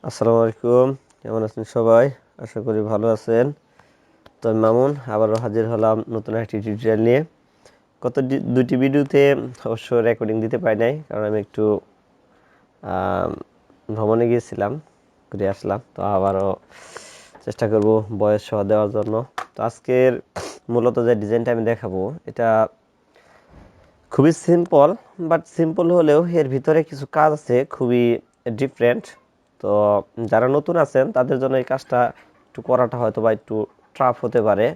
আসসালামু আলাইকুম, কেমন আছেন সবাই? আশা করি ভালো আছেন। তো আমি মামুন আবারও হাজির হলাম নতুন একটি টিউটোরিয়াল নিয়ে। গত দুটি ভিডিওতে অবশ্য রেকর্ডিং দিতে পারি নাই, কারণ আমি একটু ভ্রমণে গিয়েছিলাম, ঘুরে আসলাম। তো আবারও চেষ্টা করব ভয়েস সহ দেওয়ার জন্য। তো আজকের মূলত যে ডিজাইনটা আমি দেখাবো, এটা খুবই সিম্পল, বাট সিম্পল হলেও এর ভিতরে কিছু কাজ আছে খুবই ডিফারেন্ট। তো যারা নতুন আছেন তাদের জন্য এই কাজটা একটু করাটা হয়তো বা একটু টাফ হতে পারে,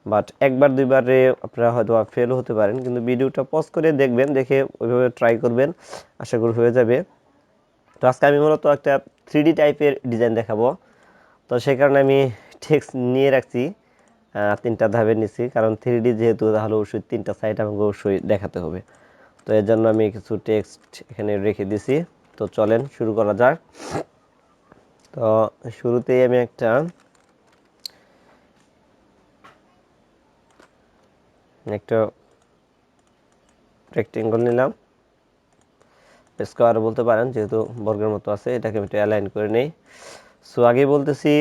বাট একবার দুইবারে আপনারা হয়তো ফেল হতে পারেন, কিন্তু ভিডিওটা পজ করে দেখবেন, দেখে ওইভাবে ট্রাই করবেন, আশা করি হয়ে যাবে। তো আজকে আমি মূলত একটা 3D টাইপের ডিজাইন দেখাবো। তো সেই কারণে আমি টেক্সট নিয়ে রাখছি, তিনটা ধাপে নিছি, কারণ 3D যেহেতু, তাহলে অবশ্যই তিনটা সাইড আমাকে অবশ্যই দেখাতে হবে। তো এর জন্য আমি কিছু টেক্সট এখানে রেখে দিছি। তো চলেন শুরু করা যাক। তো শুরুতেই আমি একটা রেক্টেঙ্গল নিলাম, স্কোয়ার বলতে পারেন, যেহেতু বর্গের মতো আছে। এটাকে আমি একটু অ্যালাইন করে নেই। সো আগে বলতেছি,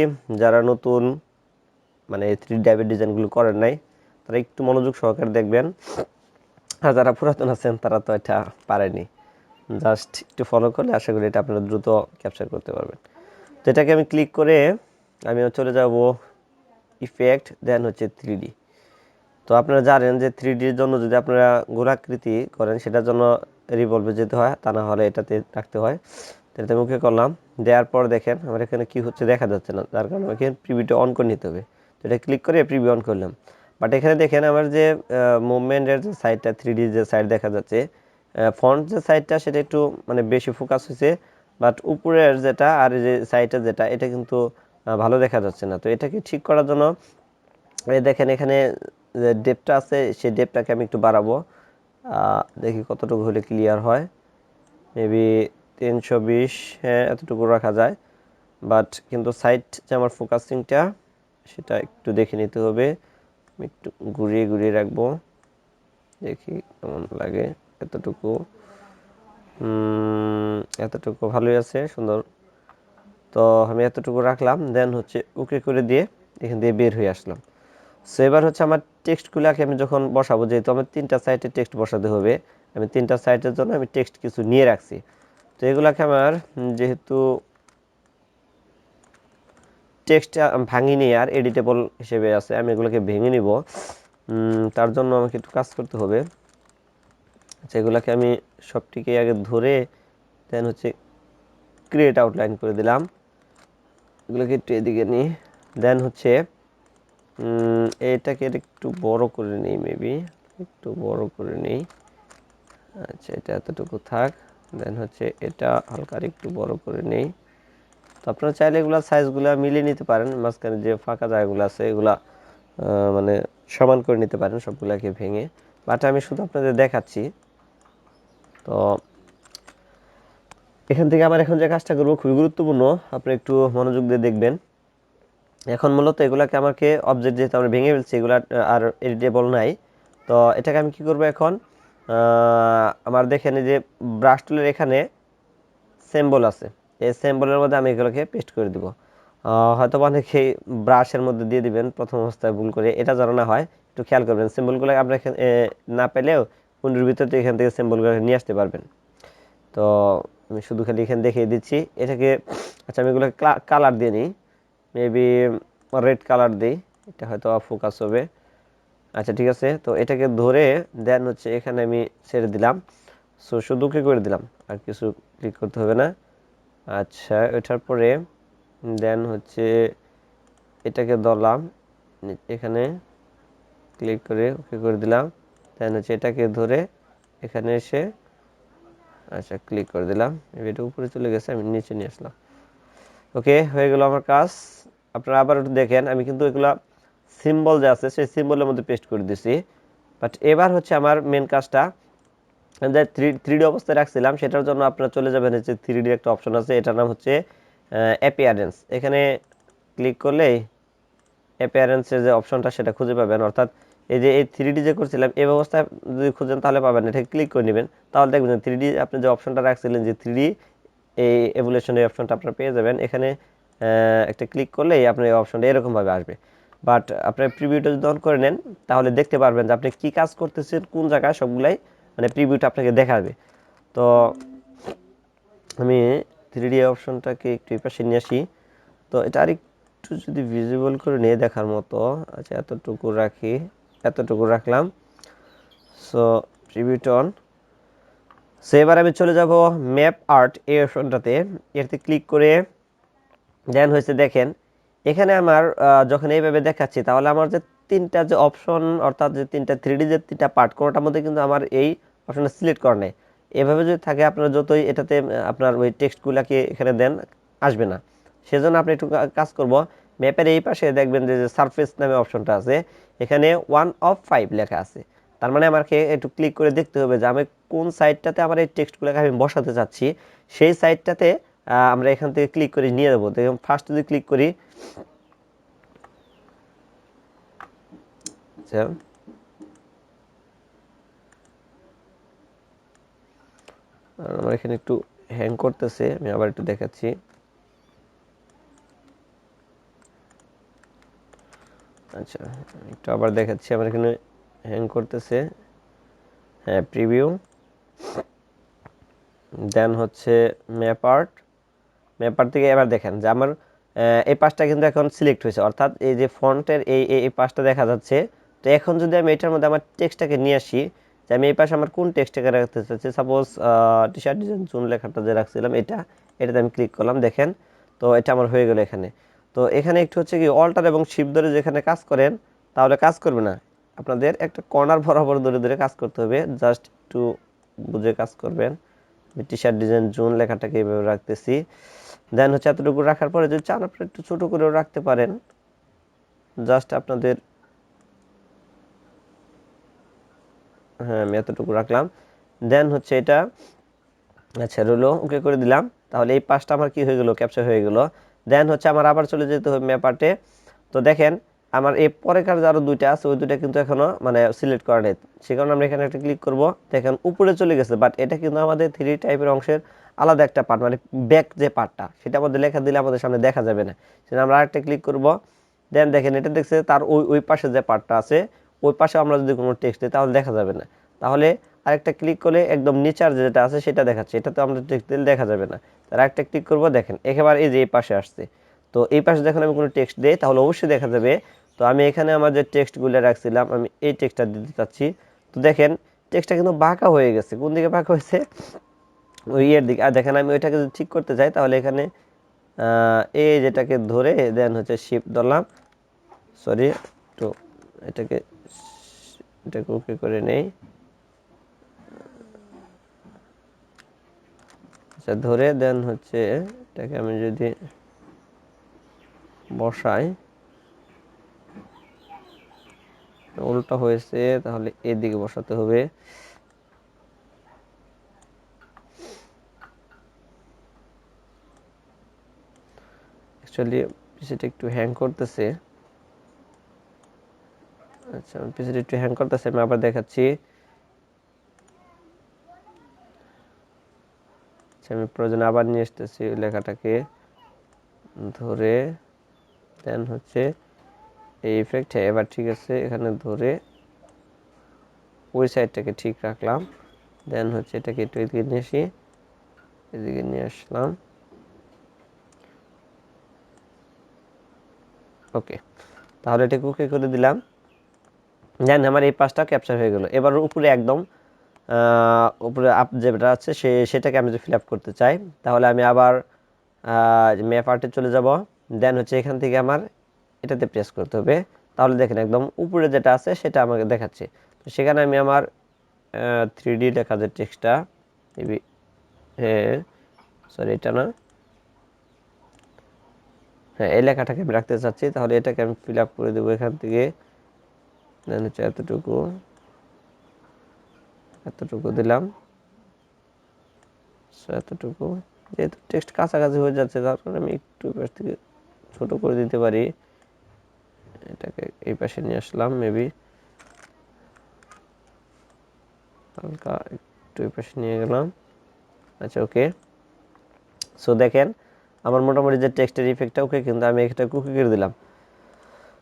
যারা নতুন মানে 3D টাইপের ডিজাইনগুলো করেন নাই, তারা একটু মনোযোগ সহকারে দেখবেন। আর যারা পুরাতন আছেন তারা তো এটা পারেনি, জাস্ট একটু ফলো করলে আশা করি এটা আপনারা দ্রুত ক্যাপচার করতে পারবেন। তো এটাকে আমি ক্লিক করে আমি চলে যাব ইফেক্ট, দেন হচ্ছে 3D। তো আপনারা জানেন যে 3Dর জন্য যদি আপনারা গোলাকৃতি করেন, সেটার জন্য রিভলভে যেতে হয়, তা না হলে এটাতে রাখতে হয়। তো এটা ওকে করলাম, দেওয়ার পর দেখেন আমার এখানে কি হচ্ছে দেখা যাচ্ছে না, যার কারণে আমাকে প্রিভিউটা অন করে নিতে হবে। তো এটা ক্লিক করে প্রিভিউ অন করলাম। বাট এখানে দেখেন আমার যে মুভমেন্টের যে সাইডটা, 3D যে সাইড দেখা যাচ্ছে, ফন্ট যে সাইডটা সেটা একটু মানে বেশি ফোকাস হয়েছে, বাট উপরের যেটা আর যে সাইডটা যেটা, এটা কিন্তু ভালো দেখা যাচ্ছে না। তো এটাকে ঠিক করার জন্য এই দেখেন এখানে যে ডেপটা আছে, সেই ডেপটাকে আমি একটু বাড়াবো। দেখি কতটুকু হলে ক্লিয়ার হয়। মেবি 320, হ্যাঁ এতটুকু রাখা যায়। বাট কিন্তু সাইড যে আমার ফোকাসিংটা, সেটা একটু দেখে নিতে হবে। আমি একটু ঘুরিয়ে ঘুরিয়ে রাখবো, দেখি কেমন লাগে। এতটুকু এতটুকু ভালোই আছে, সুন্দর। তো আমি এতটুকু রাখলাম, দেন হচ্ছে ওকে করে দিয়ে এখান দিয়ে বের হয়ে আসলাম। সো এবার হচ্ছে আমার টেক্সটগুলোকে আমি যখন বসাবো, যেহেতু আমার তিনটা সাইডে টেক্সট বসাতে হবে, আমি তিনটা সাইডের জন্য আমি টেক্সট কিছু নিয়ে রাখছি। তো এগুলাকে আমার যেহেতু টেক্সট ভাঙিনি আর এডিটেবল হিসেবে আছে, আমি এগুলোকে ভেঙে নিব। তার জন্য আমাকে একটু কাজ করতে হবে। আচ্ছা, এগুলাকে আমি সবটিকে আগে ধরে দেন হচ্ছে ক্রিয়েট আউটলাইন করে দিলাম। এগুলোকে একটু এদিকে নিই, দেন হচ্ছে এটাকে একটু বড় করে নিই, মেবি একটু বড় করে নিই। আচ্ছা, এটা এতটুকু থাক। দেন হচ্ছে এটা হালকা একটু বড় করে নেই। তো আপনারা চাইলে এগুলো সাইজগুলো মিলিয়ে নিতে পারেন, মাঝখানে যে ফাঁকা জায়গাগুলো আছে এগুলা মানে সমান করে নিতে পারেন সবগুলাকে ভেঙে। বাট আমি শুধু আপনাদের দেখাচ্ছি। তো এখান থেকে আমার এখন যে কাজটা করবো খুবই গুরুত্বপূর্ণ, আপনি একটু মনোযোগ দিয়ে দেখবেন। এখন মূলত এগুলাকে আমাকে অবজেক্ট যেহেতু আমরা ভেঙে ফেলছি, এগুলা আর এডিটেবল নাই। তো এটাকে আমি কি করব এখন, আমার দেখেন এই যে ব্রাশ টুলের এখানে সিম্বল আছে, এই সিম্বলের মধ্যে আমি এগুলোকে পেস্ট করে দিব। হয়তো অনেকেই ব্রাশের মধ্যে দিয়ে দিবেন প্রথম অবস্থায় ভুল করে, এটা যেন না হয় একটু খেয়াল করবেন। সিম্বলগুলো আপনার না পেলেও কুন্ডুর ভিতর থেকে এখান থেকে সিম্বলগুলো নিয়ে আসতে পারবেন। তো আমি শুধু খালি এখানে দেখিয়ে দিচ্ছি এটাকে। আচ্ছা, আমি এগুলো কালার দিয়ে নিই, মেবি রেড কালার দিই, এটা হয়তো ফোকাস হবে। আচ্ছা ঠিক আছে, তো এটাকে ধরে দেন হচ্ছে এখানে আমি ছেড়ে দিলাম। সো শুধু কি করে দিলাম, আর কিছু ক্লিক করতে হবে না। আচ্ছা, এটার পরে দেন হচ্ছে এটাকে ধরলাম, এখানে ক্লিক করে ওকে করে দিলাম। দেন হচ্ছে এটাকে ধরে এখানে এসে আচ্ছা ক্লিক করে দিলাম। এটা উপরে চলে গেছে, আমি নিচে নিয়ে আসলাম। ওকে, হয়ে গেল আমার কাজ। আপনারা আবার একটু দেখেন, আমি কিন্তু এগুলা সিম্বল যে আছে সেই সিম্বলের মধ্যে পেস্ট করে দিছি। বাট এবার হচ্ছে আমার মেন কাজটা, যে 3D অবস্থায় রাখছিলাম, সেটার জন্য আপনারা চলে যাবেন হচ্ছে 3D একটা অপশন আছে, এটার নাম হচ্ছে অ্যাপিয়ারেন্স। এখানে ক্লিক করলেই অ্যাপিয়ারেন্সের যে অপশনটা সেটা খুঁজে পাবেন। অর্থাৎ এই যে এই 3D যে করছিলাম এই ব্যবস্থায় যদি খুঁজেন তাহলে পাবেন, এটা ক্লিক করে নেবেন, তাহলে দেখবেন 3D আপনি যে অপশনটা রাখছিলেন যে 3D এই এভুলেশন এই অপশনটা আপনারা পেয়ে যাবেন। এখানে একটা ক্লিক করলেই আপনার এই অপশনটা এরকমভাবে আসবে। বাট আপনার প্রিভিউটা যদি অন করে নেন তাহলে দেখতে পারবেন যে আপনি কী কাজ করতেছেন কোন জায়গায়, সবগুলাই মানে প্রিভিউটা আপনাকে দেখাবে। তো আমি 3D অপশনটাকে একটু এই পাশে নিয়ে আসি। তো এটা আরেকটু যদি ভিজিবল করে নিয়ে দেখার মতো, আচ্ছা এতটুকু রাখি, এতটুকু রাখলাম। So প্রিভিউটা on. সো এবার আমি চলে যাব ম্যাপ আর্ট এই অপশনটাতে, এতে ক্লিক করে দেন হয়েছে দেখেন এখানে আমার যখন এইভাবে দেখাচ্ছি তাহলে আমার যে তিনটা যে অপশন অর্থাৎ যে তিনটা 3D যে তিনটা পার্ট কোনোটার মধ্যে কিন্তু আমার এই অপশনটা সিলেক্ট করা নেই। এভাবে যদি থাকে আপনারা যতই এটাতে আপনার ওই টেক্সটগুলোকে এখানে দেন আসবে না। সেজন্য আপনি একটু কাজ করব, ম্যাপের এই পাশে দেখবেন যে সারফেস নামে অপশনটা আছে, এখানে 1 of 5 লেখা আছে। তার মানে আমাকে একটু ক্লিক করে দেখতে হবে যে আমি কোন সাইডটাতে আমার এই টেক্সটগুলোকে আমি বসাতে চাচ্ছি, সেই সাইডটাতে আমরা এখান থেকে ক্লিক করে নিয়ে যাবো। তো ফার্স্ট যদি ক্লিক করি, আচ্ছা আমার এখানে একটু হ্যাং করতেছে, আমি আবার একটু দেখাচ্ছি। আচ্ছা একটু আবার দেখাচ্ছি, আমার এখানে হ্যাং করতেছে। হ্যাঁ প্রিভিউ, দেন হচ্ছে ম্যাপ আর্ট। ম্যাপার থেকে এবার দেখেন যে আমার এই পাশটা কিন্তু এখন সিলেক্ট হয়েছে, অর্থাৎ এই যে ফন্টের এই পাশটা দেখা যাচ্ছে। তো এখন যদি আমি এটার মধ্যে আমার টেক্সটটাকে নিয়ে আসি, যে আমি এই পাশে আমার কোন টেক্সটটাকে রাখতে চাচ্ছি, suppose T shirt design June লেখাটা যে রাখছিলাম এটাতে আমি ক্লিক করলাম, দেখেন তো এটা আমার হয়ে গেল এখানে। তো এখানে একটু হচ্ছে কি অল্টার এবং শিফট ধরে যেখানে কাজ করেন তাহলে কাজ করবে না, আপনাদের একটা কর্নার বরাবর ধরে ধরে কাজ করতে হবে, জাস্ট একটু বুঝে কাজ করবেন। টি শার্ট ডিজাইন জুন লেখাটাকে এইভাবে রাখতেছি, দেন হচ্ছে এতটুকু রাখার পরে যদি চান আপনি একটু ছোট করেও রাখতে পারেন, জাস্ট আপনাদের। হ্যাঁ আমি এতটুকু রাখলাম, দেন হচ্ছে এটা আচ্ছা রইলো, ওকে করে দিলাম। তাহলে এই পাঁচটা আমার কি হয়ে গেল, ক্যাপচার হয়ে গেল। দেন হচ্ছে আমার আবার চলে যেতে হবে ম্যাপার্টে। তো দেখেন আমার এই পরেকার যে আরও দুইটা আছে ওই দুইটা কিন্তু এখনো মানে সিলেক্ট করা নেই, সে কারণে আমরা এখানে একটা ক্লিক করব, দেখেন উপরে চলে গেছে, বাট এটা কিন্তু আমাদের 3 টাইপের অংশের আলাদা একটা পার্ট, মানে ব্যাক যে পার্টটা সেটা আমাদের লেখা দিলে আমাদের সামনে দেখা যাবে না, সেটা আমরা আরেকটা ক্লিক করব। দেন দেখেন এটা দেখছে তার ওই ওই পাশে যে পার্টটা আছে ওই পাশে আমরা যদি কোনো টেক্সট দিই তাহলে দেখা যাবে না। তাহলে আরেকটা ক্লিক করলে একদম নিচার যেটা আছে সেটা দেখাচ্ছে, এটা তো আমরা টেক্সট দিলে দেখা যাবে না। তার আরেকটা ক্লিক করব, দেখেন একেবারে এই যে এই পাশে আসছে। তো এই পাশে যখন আমি কোনো টেক্সট দিই তাহলে অবশ্যই দেখা যাবে। তো আমি এখানে আমার যে টেক্সটগুলো রাখছিলাম আমি এই টেক্সটটা দিতে চাচ্ছি। তো দেখেন টেক্সটটা কিন্তু বাঁকা হয়ে গেছে, কোন দিকে বাঁকা হয়েছে, ওই ইয়ের দিকে। আর দেখেন আমি ওইটাকে যদি ঠিক করতে চাই তাহলে এখানে এই যেটাকে ধরে দেন হচ্ছে শিফট ধরলাম, সরি তো এটাকে এটাকে ওকে করে নেই, আচ্ছা ধরে দেন হচ্ছে এটাকে আমি যদি বসাই, উল্টা হয়েছে তাহলে এদিকে বসাতে হবে। অ্যাকচুয়ালি পিসিটা একটু হ্যাং করতেছে, আচ্ছা পিসিটা একটু হ্যাং করতেছে, আমি আবার দেখাচ্ছি। আচ্ছা আমি প্রয়োজনে আবার নিয়ে আসতেছি ওই লেখাটাকে ধরে, দেন হচ্ছে এই ইফেক্ট, হ্যাঁ এবার ঠিক আছে, এখানে ধরে ওই সাইডটাকে ঠিক রাখলাম। দেন হচ্ছে এটাকে একটু এদিকে নিয়ে আসি, এদিকে নিয়ে আসলাম, ওকে। তাহলে এটাকে ওকে করে দিলাম, দেন আমার এই পাঁচটা ক্যাপচার হয়ে গেল। এবার উপরে একদম উপরে আপ যেটা আছে সেটাকে আমি যদি ফিল আপ করতে চাই তাহলে আমি আবার ম্যাপ আর্টে চলে যাব, দেন হচ্ছে এখান থেকে আমার এটাতে প্রেস করতে হবে। তাহলে দেখেন একদম উপরে যেটা আছে সেটা আমাকে দেখাচ্ছে। তো সেখানে আমি আমার 3D লেখা যে টেক্সটটা, হ্যাঁ সরি এটা না, হ্যাঁ এই লেখাটাকে আমি রাখতে চাচ্ছি, তাহলে এটাকে আমি ফিল আপ করে দেবো এখান থেকে, দেন হচ্ছে এতটুকু এতটুকু দিলাম, এতটুকু। যেহেতু টেক্সট কাছাকাছি হয়ে যাচ্ছে তার কারণে আমি একটু পাশ থেকে ছোট করে দিতে পারি, এটাকে এই পাশে নিয়ে আসলাম, মেবি হালকা একটু এই পাশে নিয়ে গেলাম, আচ্ছা ওকে। সো দেখেন আমার মোটামুটি যে টেক্সটের ইফেক্টটা ওকে, কিন্তু আমি এটা কুকি করে দিলাম।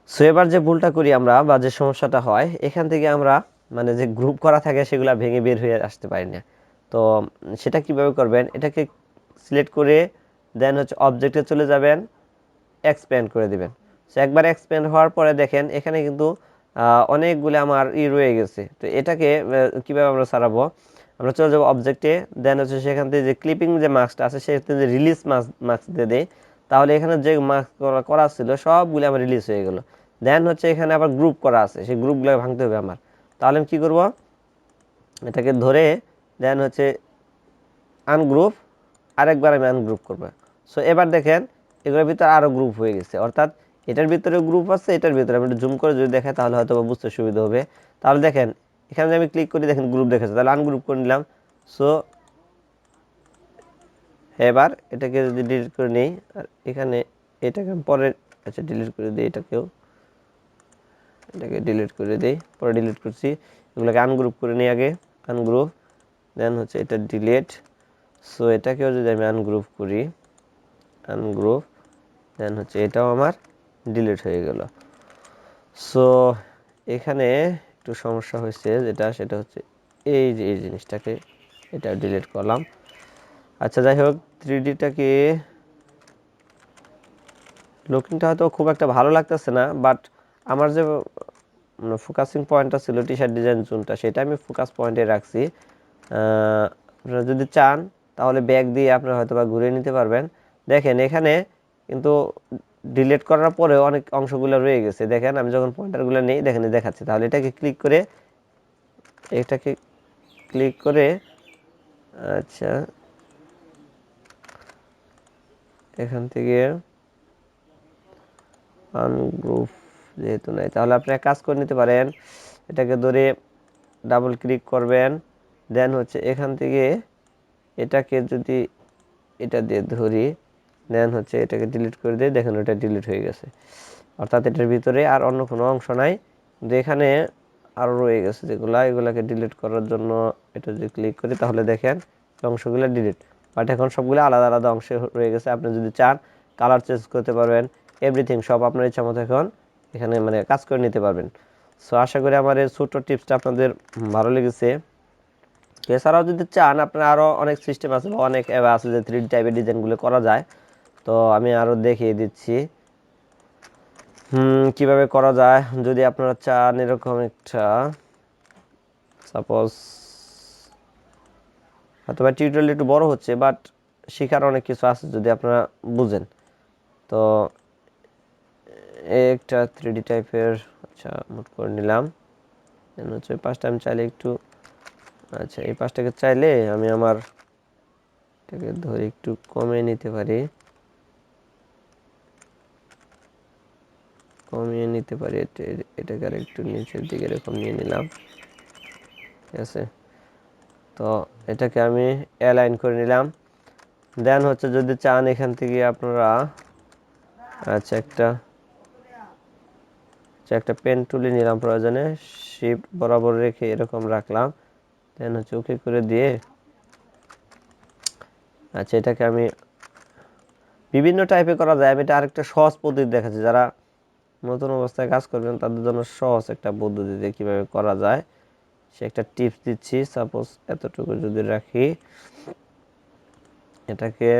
সো এবার যে ভুলটা করি আমরা বা যে সমস্যাটা হয়, এখান থেকে আমরা মানে যে গ্রুপ করা থাকে সেগুলো ভেঙে বের হয়ে আসতে পারি না। তো সেটা কিভাবে করবেন, এটাকে সিলেক্ট করে দেন হচ্ছে অবজেক্টে চলে যাবেন, এক্সপ্যান্ড করে দিবেন। সো একবার এক্সপ্যান্ড হওয়ার পরে দেখেন এখানে কিন্তু অনেকগুলো আমার রয়ে গেছে। তো এটাকে কিভাবে আমরা সারাবো, আমরা চলে যাবো অবজেক্টে, দেন হচ্ছে সেখান থেকে যে ক্লিপিং যে মার্কসটা আছে সেখান যে রিলিজ মার্কস দিয়ে দেয়, তাহলে এখানে যে মার্কস করা ছিল সবগুলো আমার রিলিজ হয়ে গেল। দেন হচ্ছে এখানে আবার গ্রুপ করা আছে, সেই গ্রুপগুলো ভাঙতে হবে আমার। তাহলে আমি কী করবো, এটাকে ধরে দেন হচ্ছে আনগ্রুপ, আরেকবার আমি আনগ্রুপ করবো। সো এবার দেখেন এগুলোর ভিতরে আরও গ্রুপ হয়ে গেছে, অর্থাৎ এটার ভিতরে গ্রুপ আছে, এটার ভিতরে আমি একটু জুম করে যদি দেখাই তাহলে হয়তো বুঝতে সুবিধা হবে। তাহলে দেখেন এখানে যদি আমি ক্লিক করি দেখেন গ্রুপ দেখাচ্ছে, তাহলে আনগ্রুপ করে নিলাম। সো এবার এটাকে যদি ডিলিট করে নিই, আর এখানে এটাকে আমি পরে আচ্ছা ডিলিট করে দিই, এটাকে ডিলিট করে দিই, পরে ডিলিট করছি। এগুলোকে আনগ্রুপ করে নিই আগে, আনগ্রুপ, দেন হচ্ছে এটা ডিলিট। সো এটাকেও যদি আমি আনগ্রুপ করি, আনগ্রুপ, দেন হচ্ছে এটাও আমার ডিলিট হয়ে গেল। সো এখানে একটু সমস্যা হয়েছে যেটা, সেটা হচ্ছে এই যে এই জিনিসটাকে এটা ডিলিট করলাম। আচ্ছা যাই হোক, 3Dটাকে লুকিংটা হয়তো খুব একটা ভালো লাগতেছে না, বাট আমার যে ফোকাসিং পয়েন্টটা ছিল টি শার্ট ডিজাইন জোনটা, সেটা আমি ফোকাস পয়েন্টে রাখছি। আপনারা যদি চান তাহলে ব্যাক দিয়ে আপনারা হয়তো বা ঘুরে নিতে পারবেন। দেখেন এখানে কিন্তু ডিলিট করার পরে অনেক অংশগুলো রয়ে গেছে। দেখেন আমি যখন পয়েন্টারগুলো নেই দেখেন দেখাচ্ছে। তাহলে এটাকে ক্লিক করে আচ্ছা এখান থেকে আনগ্রুপ যেহেতু নাই, তাহলে আপনি এক কাজ করে নিতে পারেন, এটাকে ধরে ডাবল ক্লিক করবেন, দেন হচ্ছে এখান থেকে এটাকে যদি এটা দিয়ে ধরি, দেন হচ্ছে এটাকে ডিলিট করে দিয়ে দেখেন ওটা ডিলিট হয়ে গেছে। অর্থাৎ এটার ভিতরে আর অন্য কোনো অংশ নাই, কিন্তু এখানে আরও রয়ে গেছে যেগুলো, এগুলোকে ডিলিট করার জন্য এটা যদি ক্লিক করি তাহলে দেখেন অংশগুলো ডিলিট, বাট এখন সবগুলো আলাদা আলাদা অংশে রয়ে গেছে। আপনি যদি চান কালার চেঞ্জ করতে পারবেন, এভরিথিং সব আপনার ইচ্ছা মতো এখন এখানে মানে কাজ করে নিতে পারবেন। সো আশা করি আমার এই ছোট্ট টিপসটা আপনাদের ভালো লেগেছে। এছাড়াও যদি চান আপনার আরও অনেক সিস্টেম আছে বা অনেক অ্যাপ আছে যে 3D টাইপের ডিজাইনগুলো করা যায়, তো আমি আরও দেখিয়ে দিচ্ছি কিভাবে করা যায়। যদি আপনারা চান এরকম একটা, সাপোজ হয়তো বা টিউটোরিয়াল একটু বড় হচ্ছে, বাট শেখার অনেক কিছু আছে যদি আপনারা বুঝেন। তো একটা 3D টাইপের আচ্ছা নোট করে নিলাম, হচ্ছে পাঁচটা আমি চাইলে একটু আচ্ছা এই পাঁচটাকে চাইলে আমি আমার এটাকে ধরে একটু কমিয়ে নিতে পারি, এটাকে আর একটু নিচের দিকে এরকম নিয়ে নিলাম, ঠিক আছে। তো এটাকে আমি অ্যালাইন করে নিলাম। দেন হচ্ছে যদি চান এখান থেকে আপনারা আচ্ছা একটা পেন তুলে নিলাম প্রয়োজনে, শিফট বরাবর রেখে এরকম রাখলাম, দেন হচ্ছে ওকে করে দিয়ে আচ্ছা এটাকে আমি বিভিন্ন টাইপে করা যায়। আমি এটা আরেকটা সহজ পদ্ধতি দেখাচ্ছি, যারা নতুন অবস্থায় কাজ করবেন তাদের জন্য সহজ একটা পদ্ধতিতে কীভাবে করা যায় সে একটা টিপস দিচ্ছি। সাপোজ এতটুকু যদি রাখি, এটাকে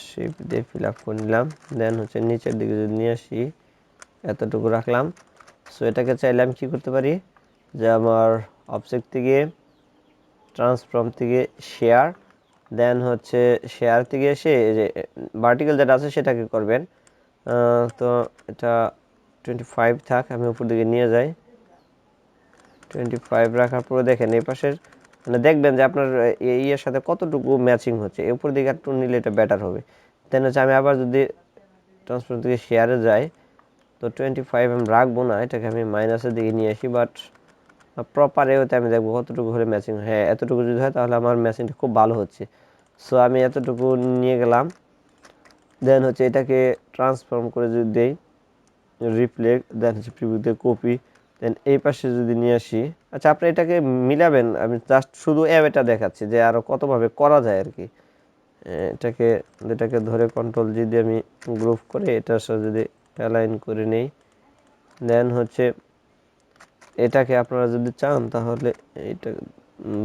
শিফট দিয়ে ফিল আপ করে নিলাম, দেন হচ্ছে নিচের দিকে যদি নিয়ে আসি এতটুকু রাখলাম। সো এটাকে চাইলে আমি কী করতে পারি, যে আমার অবজেক্ট থেকে ট্রান্সফর্ম থেকে শেয়ার, দেন হচ্ছে শেয়ার থেকে এসে যে ভার্টিক্যাল যেটা আছে সেটাকে করবেন। তো এটা 25 থাক, আমি উপর দিকে নিয়ে যাই, 25 রাখার পরে দেখেন এই পাশের মানে দেখবেন যে আপনার ইয়ের সাথে কতটুকু ম্যাচিং হচ্ছে, এর উপর দিকে একটু নিলে এটা বেটার হবে। দেন হচ্ছে আমি আবার যদি ট্রান্সফর্ম থেকে শেয়ারে যাই, তো 25 আমি রাখবো না, এটাকে আমি মাইনাসের দিকে নিয়ে আসি, বাট প্রপার এওতে আমি দেখবো কতটুকু হলে ম্যাচিং, হ্যাঁ এতটুকু যদি হয় তাহলে আমার ম্যাচিংটা খুব ভালো হচ্ছে। সো আমি এতটুকু নিয়ে গেলাম, দেন হচ্ছে এটাকে ট্রান্সফর্ম করে যদি দেই রিফ্লেক্ট, দেন হচ্ছে প্রিভিউতে কপি, দেন এই পাশে যদি নিয়ে আসি আচ্ছা, আপনি এটাকে মিলাবেন, আমি জাস্ট শুধু এটা দেখাচ্ছি যে আরও কতভাবে করা যায় আর কি। এটাকে এটাকে ধরে কন্ট্রোল জি দিয়ে আমি গ্রুপ করে এটার সাথে যদি অ্যালাইন করে নেই, দেন হচ্ছে এটাকে আপনারা যদি চান তাহলে এইটা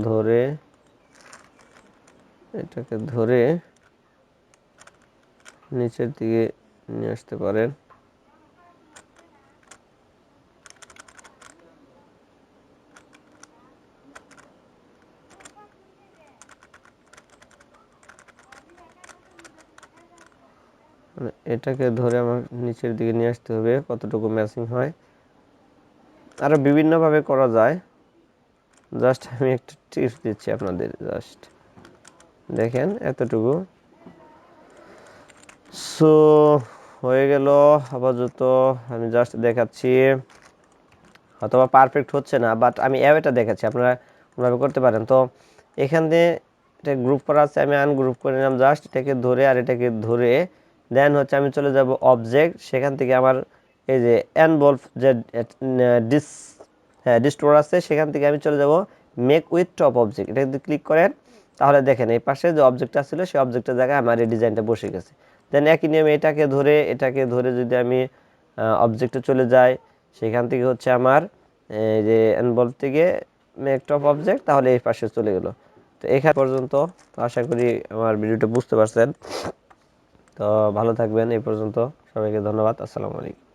ধরে এটাকে ধরে নিচের দিকে নিয়ে আসতে পারেন। মানে এটাকে ধরে আমার নিচের দিকে নিয়ে আসতে হবে, কতটুকু ম্যাচিং হয়। আরও বিভিন্নভাবে করা যায়, জাস্ট আমি একটা টিপস দিচ্ছি আপনাদের, জাস্ট দেখেন এতটুকু। সো হয়ে গেল আপাতত, আমি জাস্ট দেখাচ্ছি, অথবা পারফেক্ট হচ্ছে না, বাট আমি এটা দেখাচ্ছি, আপনারা কোনোভাবে করতে পারেন। তো এখান দিয়ে এটা গ্রুপ করা আছে, আমি আনগ্রুপ করে নিলাম, জাস্ট এটাকে ধরে আর এটাকে ধরে দেন হচ্ছে আমি চলে যাব অবজেক্ট, সেখান থেকে আমার এই যে এনভলভ যে ডিস ডিস্টোর আছে, সেখান থেকে আমি চলে যাব মেক উইথ টপ অবজেক্ট, এটা যদি ক্লিক করেন তাহলে দেখেন এই পাশে যে অবজেক্টটা ছিল সেই অবজেক্টের জায়গায় আমার এই ডিজাইনটা বসে গেছে। দেন একই নিয়মে এটাকে ধরে যদি আমি অবজেক্টে চলে যাই, সেখান থেকে হচ্ছে আমার এই যে এনভলভ থেকে মেক টপ অবজেক্ট, তাহলে এই পাশে চলে গেল। তো এখান পর্যন্ত, তো আশা করি আমার ভিডিওটা বুঝতে পারছেন। তো ভালো থাকবেন এই পর্যন্ত, সবাইকে ধন্যবাদ, আসসালামু আলাইকুম।